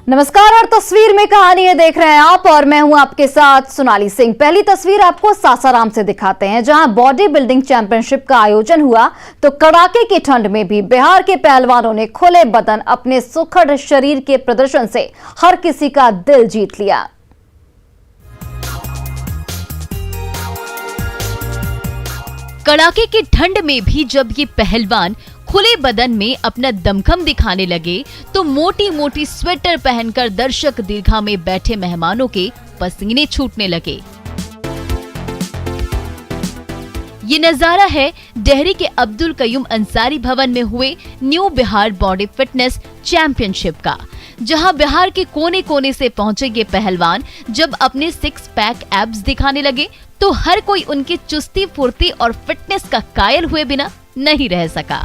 नमस्कार और तस्वीर में कहानी है देख रहे हैं आप और मैं हूं आपके साथ सोनाली सिंह। पहली तस्वीर आपको सासाराम से दिखाते हैं जहां बॉडी बिल्डिंग चैंपियनशिप का आयोजन हुआ तो कड़ाके की ठंड में भी बिहार के पहलवानों ने खुले बदन अपने सुखद शरीर के प्रदर्शन से हर किसी का दिल जीत लिया। कड़ाके की ठंड में भी जब ये पहलवान खुले बदन में अपना दमखम दिखाने लगे तो मोटी मोटी स्वेटर पहनकर दर्शक दीर्घा में बैठे मेहमानों के पसीने छूटने लगे। ये नजारा है डेहरी के अब्दुल कयूम अंसारी भवन में हुए new Bihar body fitness championship का, जहां बिहार के कोने कोने से पहुंचे ये पहलवान जब अपने 6 पैक एब्स दिखाने लगे तो हर कोई उनकी चुस्ती फुर्ती और फिटनेस का कायल हुए बिना नहीं रह सका।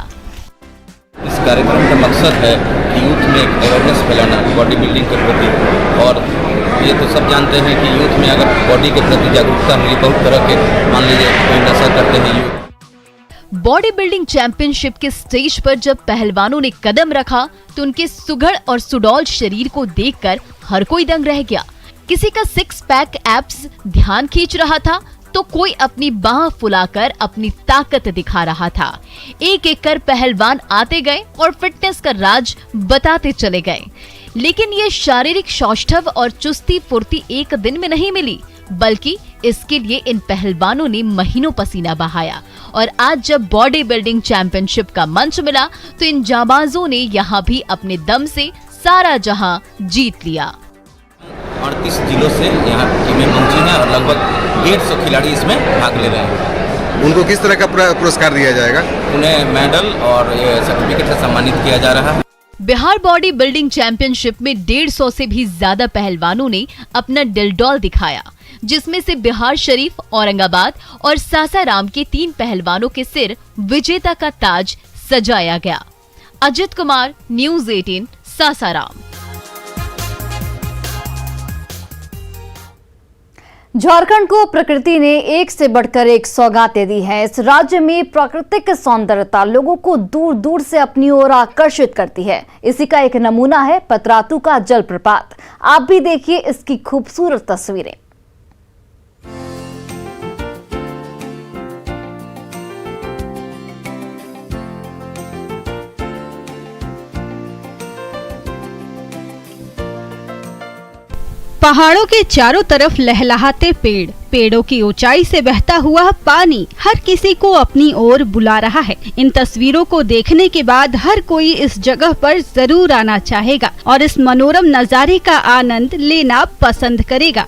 इस कार्यक्रम का मकसद है कि यूथ में एक अवेयरनेस फैलाना बॉडी बिल्डिंग के प्रति। और ये तो सब जानते हैं कि यूथ में अगर बॉडी के प्रति जागरूकता मिली, बहुत तरह के मान लीजिए कोई नशा करते हैं यूथ। बॉडी बिल्डिंग चैंपियनशिप के स्टेज पर जब पहलवानों ने कदम रखा तो उनके सुघड़ और सुडौल शरीर को देखकर हर कोई दंग रह गया। किसी का 6 पैक एब्स ध्यान खींच रहा था तो कोई अपनी बाह फुलाकर अपनी ताकत दिखा रहा था। एक एक कर पहलवान आते गए और फिटनेस का राज बताते चले गए। लेकिन ये शारीरिक सौष्ठव और चुस्ती फुर्ती एक दिन में नहीं मिली, बल्कि इसके लिए इन पहलवानों ने महीनों पसीना बहाया। और आज जब बॉडी बिल्डिंग चैंपियनशिप का मंच मिला तो इन जाबाजों ने यहाँ भी अपने दम से सारा जहां जीत लिया। 38 जिलों से यहाँ टीमें पहुंची हैं और लगभग 150 खिलाड़ी इसमें भाग ले रहे हैं। उनको किस तरह का पुरस्कार दिया जाएगा? उन्हें मेडल और ये सर्टिफिकेट से सम्मानित किया जा रहा है। बिहार बॉडी बिल्डिंग चैंपियनशिप में 150 से भी ज्यादा पहलवानों ने अपना डिलडॉल दिखाया, जिसमें से बिहार शरीफ, औरंगाबाद और सासाराम के 3 पहलवानों के सिर विजेता का ताज सजाया गया। अजित कुमार, न्यूज़ 18, सासाराम। झारखंड को प्रकृति ने एक से बढ़कर एक सौगातें दी हैं। इस राज्य में प्राकृतिक सौंदर्यता लोगों को दूर दूर से अपनी ओर आकर्षित करती है। इसी का एक नमूना है पतरातू का जलप्रपात। आप भी देखिए इसकी खूबसूरत तस्वीरें। पहाड़ों के चारों तरफ लहलहाते पेड़, पेड़ों की ऊंचाई से बहता हुआ पानी हर किसी को अपनी ओर बुला रहा है। इन तस्वीरों को देखने के बाद हर कोई इस जगह पर जरूर आना चाहेगा और इस मनोरम नजारे का आनंद लेना पसंद करेगा।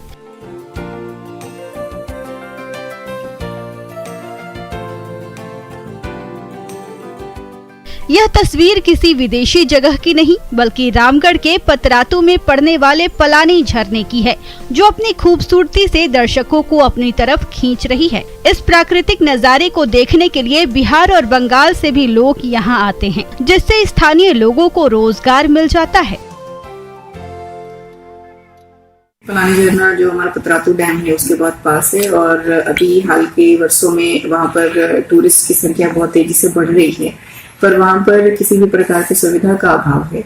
यह तस्वीर किसी विदेशी जगह की नहीं बल्कि रामगढ़ के पतरातू में पड़ने वाले पलानी झरने की है, जो अपनी खूबसूरती से दर्शकों को अपनी तरफ खींच रही है। इस प्राकृतिक नजारे को देखने के लिए बिहार और बंगाल से भी लोग यहाँ आते हैं, जिससे स्थानीय लोगों को रोजगार मिल जाता है। पलानी झरना जो हमारा पतरातू डैम है उसके बहुत पास है और अभी हाल के वर्षों में वहाँ पर टूरिस्ट की संख्या बहुत तेजी से बढ़ रही है, पर वहाँ पर किसी भी प्रकार की सुविधा का अभाव है।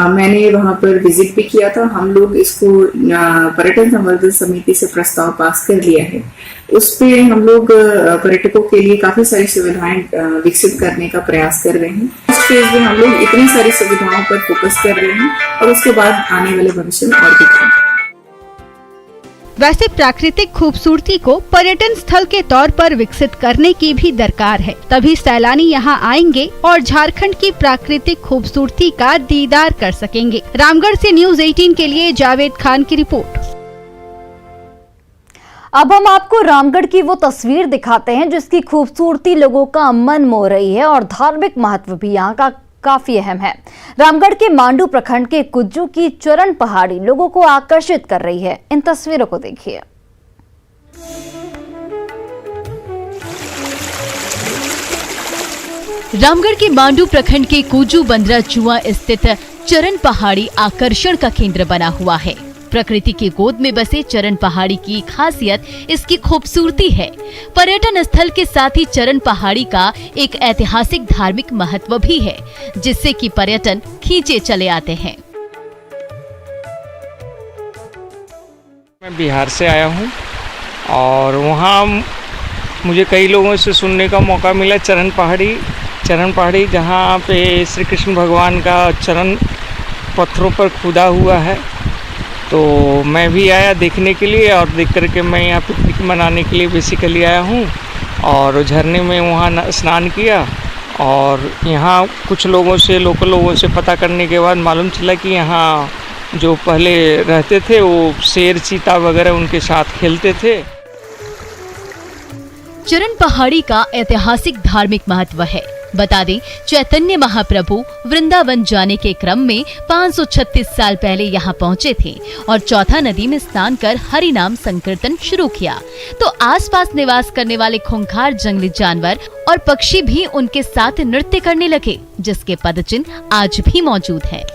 मैंने वहाँ पर विजिट भी किया था। हम लोग इसको पर्यटन संवर्धन समिति से प्रस्ताव पास कर लिया है। उस पे हम लोग पर्यटकों के लिए काफी सारी सुविधाएं विकसित करने का प्रयास कर रहे हैं। इस फेज में हम लोग इतनी सारी सुविधाओं पर फोकस कर रहे हैं और उसके बाद आने वाले भविष्य में और भी काम। वैसे प्राकृतिक खूबसूरती को पर्यटन स्थल के तौर पर विकसित करने की भी दरकार है, तभी सैलानी यहाँ आएंगे और झारखंड की प्राकृतिक खूबसूरती का दीदार कर सकेंगे। रामगढ़ से न्यूज़ 18 के लिए जावेद खान की रिपोर्ट। अब हम आपको रामगढ़ की वो तस्वीर दिखाते हैं जिसकी खूबसूरती लोगों का मन मोह रही है और धार्मिक महत्व भी यहाँ का काफी अहम है। रामगढ़ के मांडू प्रखंड के कुज्जू की चरण पहाड़ी लोगों को आकर्षित कर रही है। इन तस्वीरों को देखिए। रामगढ़ के मांडू प्रखंड के कुज्जू बंदरा चुआ स्थित चरण पहाड़ी आकर्षण का केंद्र बना हुआ है। प्रकृति की गोद में बसे चरण पहाड़ी की खासियत इसकी खूबसूरती है। पर्यटन स्थल के साथ ही चरण पहाड़ी का एक ऐतिहासिक धार्मिक महत्व भी है, जिससे कि पर्यटन खींचे चले आते हैं। मैं बिहार से आया हूँ और वहाँ मुझे कई लोगों से सुनने का मौका मिला चरण पहाड़ी जहाँ पे श्री कृष्ण भगवान का चरण पत्थरों पर खुदा हुआ है। तो मैं भी आया देखने के लिए और देख करके मैं यहाँ पिकनिक मनाने के लिए बेसिकली आया हूँ और झरने में वहाँ स्नान किया। और यहाँ कुछ लोकल लोगों से पता करने के बाद मालूम चला कि यहाँ जो पहले रहते थे वो शेर चीता वगैरह उनके साथ खेलते थे। चरण पहाड़ी का ऐतिहासिक धार्मिक महत्व है। बता दें, चैतन्य महाप्रभु वृंदावन जाने के क्रम में 536 साल पहले यहाँ पहुँचे थे और चौथा नदी में स्नान कर हरि नाम संकीर्तन शुरू किया। तो आसपास निवास करने वाले खूंखार जंगली जानवर और पक्षी भी उनके साथ नृत्य करने लगे, जिसके पदचिन्ह आज भी मौजूद हैं।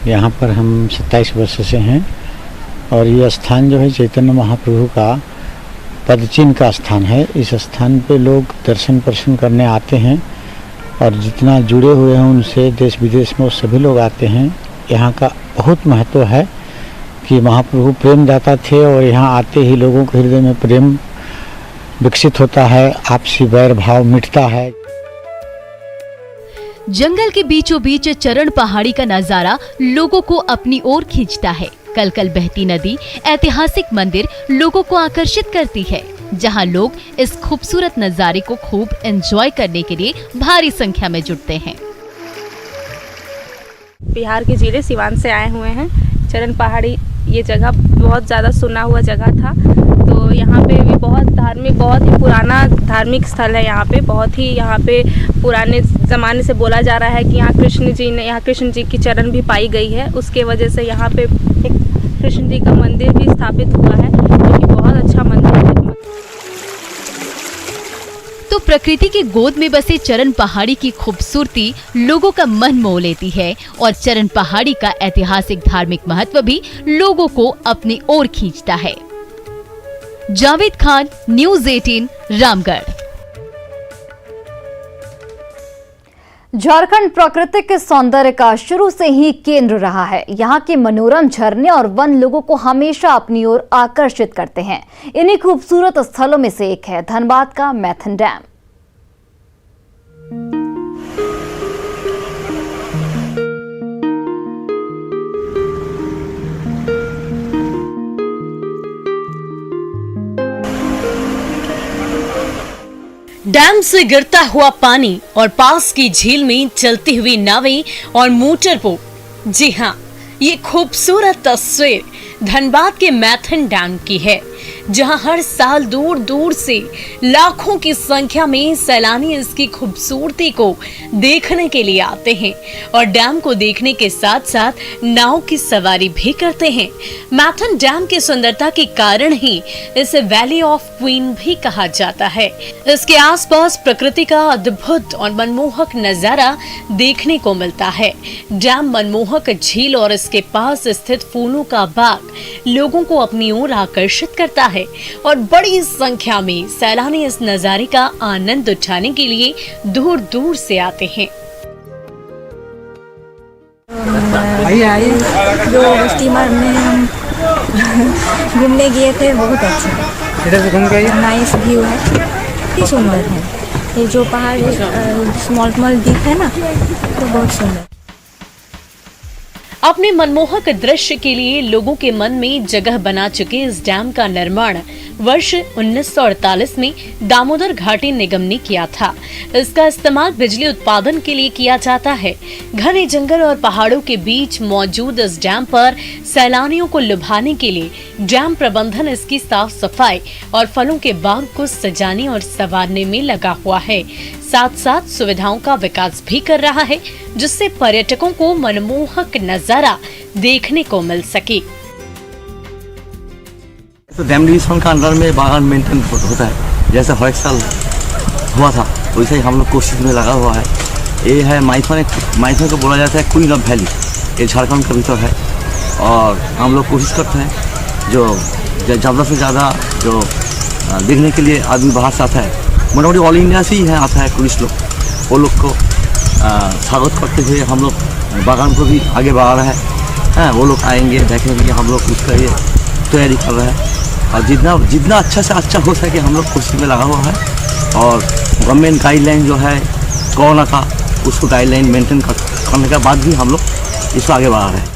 यहाँ पर हम 27 वर्ष से हैं और ये स्थान जो है चैतन्य महाप्रभु का पदचिन्ह का स्थान है। इस स्थान पे लोग दर्शन प्रदर्शन करने आते हैं और जितना जुड़े हुए हैं उनसे देश विदेश में वो सभी लोग आते हैं। यहाँ का बहुत महत्व है कि महाप्रभु प्रेमदाता थे और यहाँ आते ही लोगों के हृदय में प्रेम विकसित होता है, आपसी वैर भाव मिटता है। जंगल के बीचों बीच चरण पहाड़ी का नजारा लोगों को अपनी ओर खींचता है। कल बहती नदी, ऐतिहासिक मंदिर लोगों को आकर्षित करती है, जहां लोग इस खूबसूरत नजारे को खूब एंजॉय करने के लिए भारी संख्या में जुटते हैं। बिहार के जिले सिवान से आए हुए हैं। चरण पहाड़ी ये जगह बहुत ज़्यादा सुना हुआ जगह था, तो यहाँ पे भी बहुत ही पुराना धार्मिक स्थल है। यहाँ पे पुराने ज़माने से बोला जा रहा है कि यहाँ कृष्ण जी की चरण भी पाई गई है। उसके वजह से यहाँ पे एक कृष्ण जी का मंदिर भी स्थापित हुआ है, जो कि बहुत अच्छा मंदिर है। तो प्रकृति की गोद में बसे चरण पहाड़ी की खूबसूरती लोगों का मन मोह लेती है और चरण पहाड़ी का ऐतिहासिक धार्मिक महत्व भी लोगों को अपनी ओर खींचता है। जावेद खान, न्यूज़ 18, रामगढ़। झारखंड प्राकृतिक सौंदर्य का शुरू से ही केंद्र रहा है। यहाँ के मनोरम झरने और वन लोगों को हमेशा अपनी ओर आकर्षित करते हैं। इन्हीं खूबसूरत स्थलों में से एक है धनबाद का मैथन डैम। डैम से गिरता हुआ पानी और पास की झील में चलती हुई नावें और मोटर बोट, जी हाँ, ये खूबसूरत तस्वीर धनबाद के मैथन डैम की है, जहां हर साल दूर दूर से लाखों की संख्या में सैलानी इसकी खूबसूरती को देखने के लिए आते हैं और डैम को देखने के साथ साथ नाव की सवारी भी करते हैं। मैथन डैम की सुंदरता के कारण ही इसे वैली ऑफ क्वीन भी कहा जाता है। इसके आसपास प्रकृति का अद्भुत और मनमोहक नजारा देखने को मिलता है। डैम मनमोहक झील और इसके पास स्थित फूलों का बाग लोगों को अपनी ओर आकर्षित करता है और बड़ी संख्या में सैलानी इस नजारे का आनंद उठाने के लिए दूर दूर से आते हैं। जो स्टीमर में हम घूमने गए थे, बहुत अच्छा नाइस व्यू है, बहुत सुंदर है। ये जो पहाड़ स्मॉल द्वीप है ना, तो बहुत सुंदर। अपने मनमोहक दृश्य के लिए लोगों के मन में जगह बना चुके इस डैम का निर्माण वर्ष 1948 में दामोदर घाटी निगम ने किया था। इसका इस्तेमाल बिजली उत्पादन के लिए किया जाता है। घने जंगल और पहाड़ों के बीच मौजूद इस डैम पर सैलानियों को लुभाने के लिए डैम प्रबंधन इसकी साफ सफाई और फलों के बाग को सजाने और संवारने में लगा हुआ है। साथ साथ सुविधाओं का विकास भी कर रहा है, जिससे पर्यटकों को मनमोहक नजारा देखने को मिल सके। तो डैम डिविजन का अंडर में बागान मेंटेन होता है, जैसे हर एक साल हुआ था वैसे ही हम लोग कोशिश में लगा हुआ है। ये है माइथन को बोला जाता है क्वीन ऑफ वैली, ये झारखंड का भीतर है और हम लोग कोशिश करते हैं जो ज़्यादा से ज़्यादा जो देखने के लिए आदमी बाहर से आता है, मोटामोटी ऑल इंडिया से ही है आता है टूरिस्ट लोग, वो लोग को स्वागत करते हुए हम लोग बागान को भी आगे बढ़ा रहे हैं। वो लोग आएंगे, देखेंगे, हम लोग उसका ये तैयारी कर रहे हैं और जितना अच्छा से अच्छा हो सके हम लोग कोशिश में लगा हुआ है। और गवर्नमेंट गाइडलाइन जो है कोरोना का, उसको गाइडलाइन मेंटेन करने के बाद भी हम लोग इसको आगे बढ़ा रहे हैं।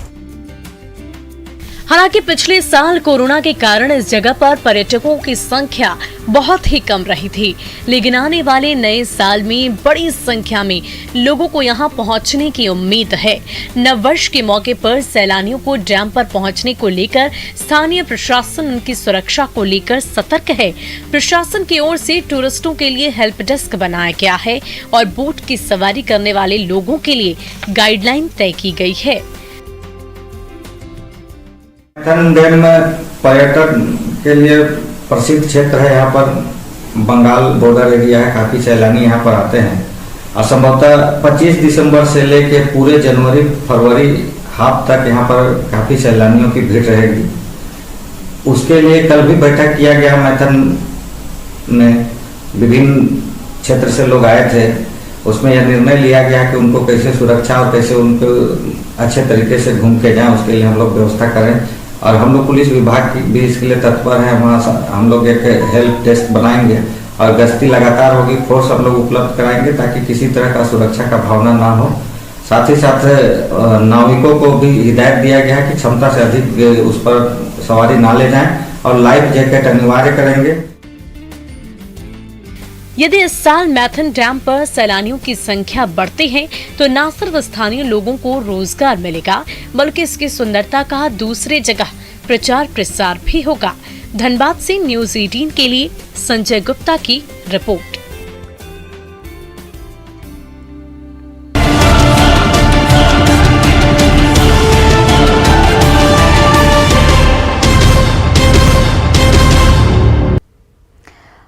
हालांकि पिछले साल कोरोना के कारण इस जगह पर पर्यटकों की संख्या बहुत ही कम रही थी, लेकिन आने वाले नए साल में बड़ी संख्या में लोगों को यहां पहुंचने की उम्मीद है। नववर्ष के मौके पर सैलानियों को डैम पर पहुंचने को लेकर स्थानीय प्रशासन उनकी सुरक्षा को लेकर सतर्क है। प्रशासन की ओर से टूरिस्टों के लिए हेल्प डेस्क बनाया गया है और बोट की सवारी करने वाले लोगों के लिए गाइडलाइन तय की गई है। मैथन डैम पर्यटन के लिए प्रसिद्ध क्षेत्र है। यहाँ पर बंगाल बॉर्डर एरिया है, काफ़ी सैलानी यहाँ पर आते हैं और संभवतः 25 दिसंबर से लेके पूरे जनवरी फरवरी हाफ तक यहाँ पर काफ़ी सैलानियों की भीड़ रहेगी। उसके लिए कल भी बैठक किया गया मैथन में, विभिन्न क्षेत्र से लोग आए थे। उसमें यह निर्णय लिया गया कि उनको कैसे सुरक्षा और कैसे उनको अच्छे तरीके से घूम के जाएं, उसके लिए हम लोग व्यवस्था करें। और हम लोग पुलिस विभाग भी इसके लिए तत्पर है। वहाँ हम लोग एक हेल्प डेस्क बनाएंगे और गश्ती लगातार होगी, फोर्स हम लोग उपलब्ध कराएंगे ताकि किसी तरह का सुरक्षा का भावना ना हो। साथ ही साथ नाविकों को भी हिदायत दिया गया है कि क्षमता से अधिक उस पर सवारी ना ले जाएं और लाइफ जैकेट अनिवार्य करेंगे। यदि इस साल मैथन डैम पर सैलानियों की संख्या बढ़ती है तो न सिर्फ स्थानीय लोगों को रोजगार मिलेगा, बल्कि इसकी सुंदरता का दूसरे जगह प्रचार प्रसार भी होगा। धनबाद से न्यूज़ 18 के लिए संजय गुप्ता की रिपोर्ट।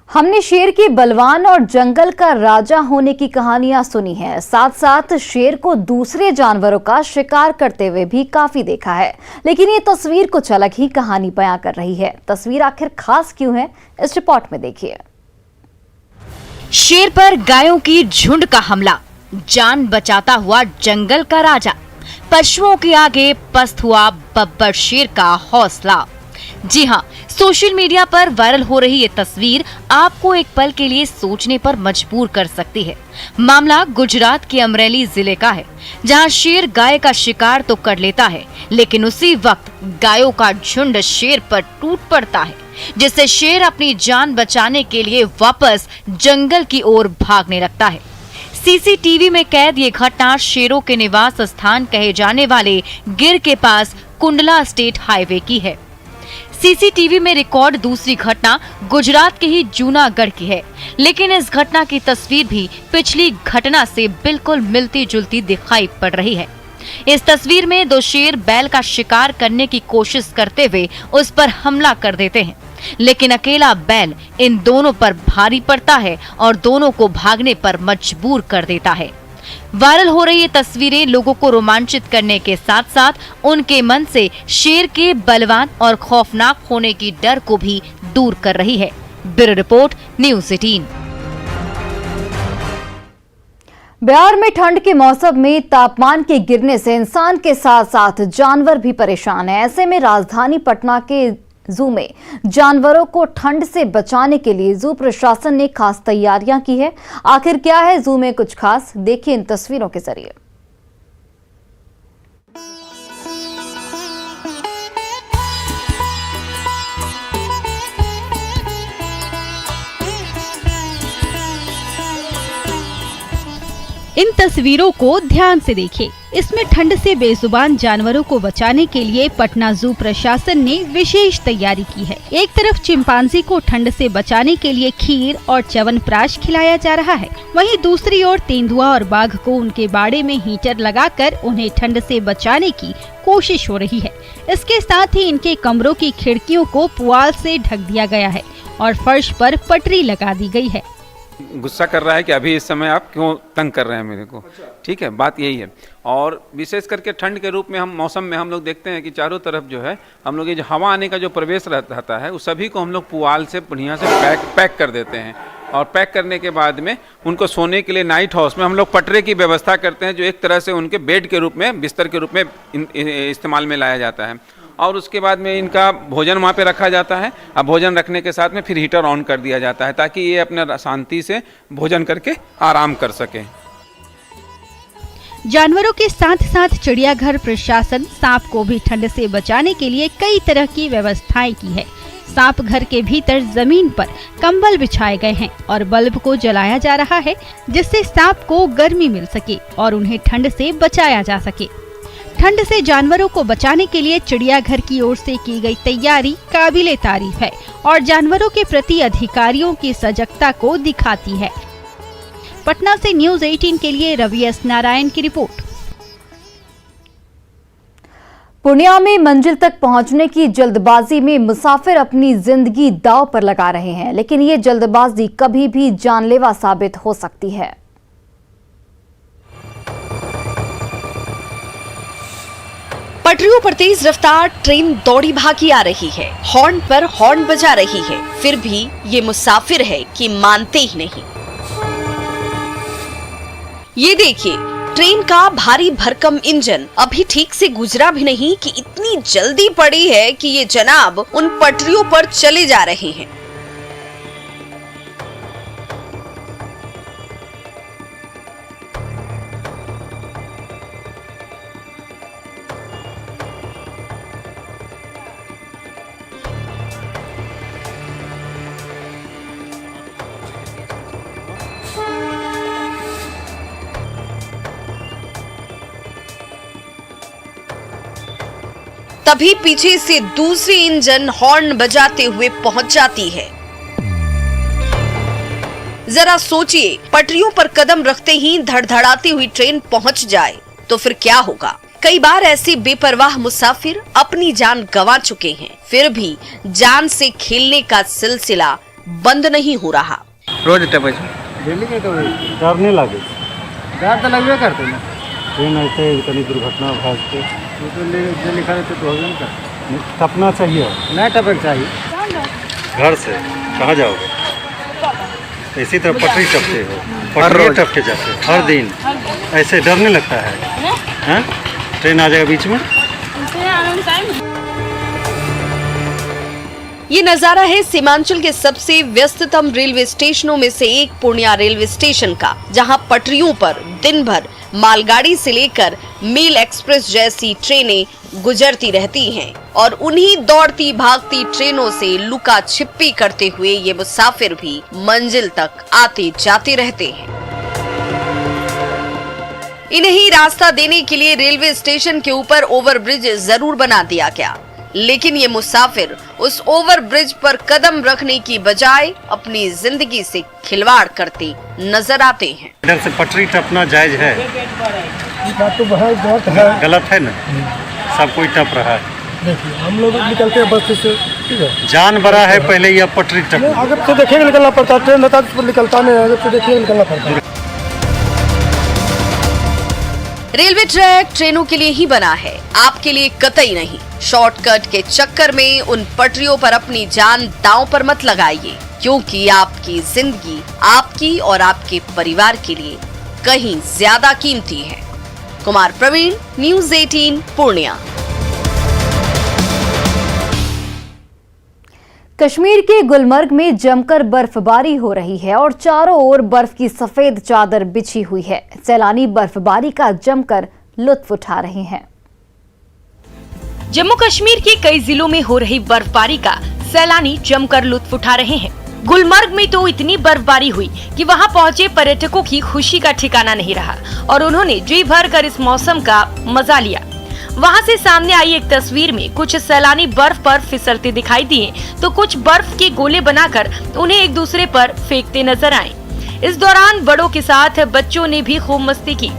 हमने शेर की बलवान और जंगल का राजा होने की कहानियां सुनी हैं, साथ साथ शेर को दूसरे जानवरों का शिकार करते हुए भी काफी देखा है, लेकिन ये तस्वीर कुछ अलग ही कहानी बयां कर रही है। तस्वीर आखिर खास क्यों है, इस रिपोर्ट में देखिए। शेर पर गायों की झुंड का हमला, जान बचाता हुआ जंगल का राजा, पशुओं के आगे पस्त हुआ बब्बर शेर का हौसला। जी हां, सोशल मीडिया पर वायरल हो रही ये तस्वीर आपको एक पल के लिए सोचने पर मजबूर कर सकती है। मामला गुजरात के अमरेली जिले का है, जहां शेर गाय का शिकार तो कर लेता है, लेकिन उसी वक्त गायों का झुंड शेर पर टूट पड़ता है, जिससे शेर अपनी जान बचाने के लिए वापस जंगल की ओर भागने लगता है। सीसीटीवी में कैद ये घटना शेरों के निवास स्थान कहे जाने वाले गिर के पास कुंडला स्टेट हाईवे की है। सीसीटीवी में रिकॉर्ड दूसरी घटना गुजरात के ही जूनागढ़ की है, लेकिन इस घटना की तस्वीर भी पिछली घटना से बिल्कुल मिलती जुलती दिखाई पड़ रही है। इस तस्वीर में दो शेर बैल का शिकार करने की कोशिश करते हुए उस पर हमला कर देते हैं, लेकिन अकेला बैल इन दोनों पर भारी पड़ता है और दोनों को भागने पर मजबूर कर देता है। वायरल हो रही ये तस्वीरें लोगों को रोमांचित करने के साथ साथ उनके मन से शेर के बलवान और खौफनाक होने की डर को भी दूर कर रही है। Bureau report, news 18। बिहार में ठंड के मौसम में तापमान के गिरने से इंसान के साथ साथ जानवर भी परेशान है। ऐसे में राजधानी पटना के जू में जानवरों को ठंड से बचाने के लिए जू प्रशासन ने खास तैयारियां की है। आखिर क्या है जू में कुछ खास, देखिए इन तस्वीरों के जरिए। इन तस्वीरों को ध्यान से देखिए। इसमें ठंड से बेजुबान जानवरों को बचाने के लिए पटना जू प्रशासन ने विशेष तैयारी की है। एक तरफ चिंपांजी को ठंड से बचाने के लिए खीर और च्यवनप्राश खिलाया जा रहा है, वहीं दूसरी ओर तेंदुआ और बाघ को उनके बाड़े में हीटर लगाकर उन्हें ठंड से बचाने की कोशिश हो रही है। इसके साथ ही इनके कमरों की खिड़कियों को पुआल से ढक दिया गया है और फर्श पर पटरी लगा दी गई है। गुस्सा कर रहा है कि अभी इस समय आप क्यों तंग कर रहे हैं मेरे को, ठीक है, बात यही है। और विशेष करके ठंड के रूप में हम मौसम में हम लोग देखते हैं कि चारों तरफ जो है हम लोग ये जो हवा आने का जो प्रवेश रहता है उस सभी को हम लोग पुआल से बढ़िया से पैक कर देते हैं। और पैक करने के बाद में उनको सोने के लिए नाइट हाउस में हम लोग पटरे की व्यवस्था करते हैं, जो एक तरह से उनके बेड के रूप में, बिस्तर के रूप में इस्तेमाल में लाया जाता है। और उसके बाद में इनका भोजन वहाँ पे रखा जाता है। अब भोजन रखने के साथ में फिर हीटर ऑन कर दिया जाता है ताकि ये अपने शांति से भोजन करके आराम कर सकें। जानवरों के साथ साथ चिड़ियाघर प्रशासन सांप को भी ठंड से बचाने के लिए कई तरह की व्यवस्थाएं की है। सांप घर के भीतर जमीन पर कंबल बिछाए गए हैं और बल्ब को जलाया जा रहा है, जिससे सांप को गर्मी मिल सके और उन्हें ठंड से बचाया जा सके। ठंड से जानवरों को बचाने के लिए चिड़ियाघर की ओर से की गई तैयारी काबिले तारीफ है और जानवरों के प्रति अधिकारियों की सजगता को दिखाती है। पटना से न्यूज़ 18 के लिए रवि एस नारायण की रिपोर्ट। पूर्णिया में मंजिल तक पहुंचने की जल्दबाजी में मुसाफिर अपनी जिंदगी दांव पर लगा रहे हैं, लेकिन ये जल्दबाजी कभी भी जानलेवा साबित हो सकती है। पटरियों पर तेज रफ्तार ट्रेन दौड़ी भागी आ रही है, हॉर्न पर हॉर्न बजा रही है, फिर भी ये मुसाफिर है कि मानते ही नहीं। ये देखिए, ट्रेन का भारी भरकम इंजन अभी ठीक से गुजरा भी नहीं कि इतनी जल्दी पड़ी है कि ये जनाब उन पटरियों पर चले जा रहे हैं। तभी पीछे से दूसरी इंजन हॉर्न बजाते हुए पहुंच जाती है। जरा सोचिए, पटरियों पर कदम रखते ही धड़धड़ाती हुई ट्रेन पहुंच जाए तो फिर क्या होगा। कई बार ऐसे बेपरवाह मुसाफिर अपनी जान गंवा चुके हैं, फिर भी जान से खेलने का सिलसिला बंद नहीं हो रहा। रोज डेली के तो डर नहीं लगे, डर तो लगवे करते ना, ट्रेन ऐसे कहीं दुर्घटना भागते तो लिखा रहते तो टपना चाहिए, नहीं टपक चाहिए। घर से कहाँ जाओगे? इसी तरह पटरी टपके हो, पटरी टपके जाते हर दिन, ऐसे डर नहीं लगता है? हाँ? ट्रेन आ जाएगा बीच में। ये नजारा है सीमांचल के सबसे व्यस्ततम रेलवे स्टेशनों में से एक पूर्णिया रेलवे स्टेशन का, जहां पटरियों पर दिन भर मालगाड़ी से लेकर मेल एक्सप्रेस जैसी ट्रेनें गुजरती रहती हैं और उन्हीं दौड़ती भागती ट्रेनों से लुका छिपी करते हुए ये मुसाफिर भी मंजिल तक आते जाते रहते हैं। इन्हें रास्ता देने के लिए रेलवे स्टेशन के ऊपर ओवरब्रिज जरूर बना दिया गया, लेकिन ये मुसाफिर उस ओवरब्रिज पर कदम रखने की बजाय अपनी जिंदगी से खिलवाड़ करते नजर आते हैं। इधर से पटरी टपना जायज है? बात तो बहुत गलत है ना, सब कोई टप रहा है। देखिए, हम लोग निकलते हैं बस से, ठीक है, जान बड़ा है, पहले यह पटरी टप, आगे से देखिए निकलना पड़ता है, ट्रेन रहता तो निकलता नहीं, आगे से देखिए निकलना पड़ता है। रेलवे ट्रैक ट्रेनों के लिए ही बना है, आपके लिए कतई नहीं। शॉर्टकट के चक्कर में उन पटरियों पर अपनी जान दांव पर मत लगाइए, क्योंकि आपकी जिंदगी आपकी और आपके परिवार के लिए कहीं ज्यादा कीमती है। कुमार प्रवीण, न्यूज़ 18 पूर्णिया। कश्मीर के गुलमर्ग में जमकर बर्फबारी हो रही है और चारों ओर बर्फ की सफेद चादर बिछी हुई है। सैलानी बर्फबारी का जमकर लुत्फ उठा रहे हैं। जम्मू कश्मीर के कई जिलों में हो रही बर्फबारी का सैलानी जमकर लुत्फ उठा रहे हैं। गुलमर्ग में तो इतनी बर्फबारी हुई कि वहां पहुंचे पर्यटकों की खुशी का ठिकाना नहीं रहा और उन्होंने जी भर कर इस मौसम का मजा लिया। वहां से सामने आई एक तस्वीर में कुछ सैलानी बर्फ पर फिसलते दिखाई दिए तो कुछ बर्फ के गोले बनाकर उन्हें एक दूसरे पर फेंकते नजर आए। इस दौरान बड़ों के साथ बच्चों ने भी खूब मस्ती की।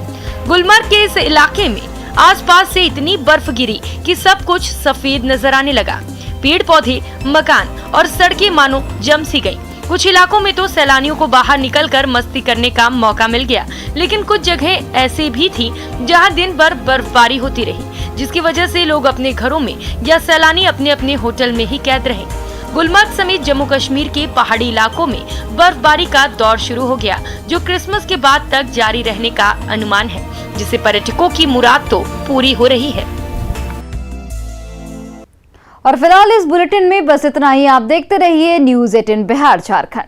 गुलमर्ग के इस इलाके में आसपास से इतनी बर्फ गिरी कि सब कुछ सफेद नजर आने लगा। पेड़ पौधे, मकान और सड़कें मानो जम सी गयी। कुछ इलाकों में तो सैलानियों को बाहर निकलकर मस्ती करने का मौका मिल गया, लेकिन कुछ जगह ऐसे भी थी जहां दिन भर बर्फबारी होती रही, जिसकी वजह से लोग अपने घरों में या सैलानी अपने अपने होटल में ही कैद रहे। गुलमर्ग समेत जम्मू कश्मीर के पहाड़ी इलाकों में बर्फबारी का दौर शुरू हो गया, जो क्रिसमस के बाद तक जारी रहने का अनुमान है, जिससे पर्यटकों की मुराद तो पूरी हो रही है। और फिलहाल इस बुलेटिन में बस इतना ही। आप देखते रहिए न्यूज़ 18 बिहार झारखंड।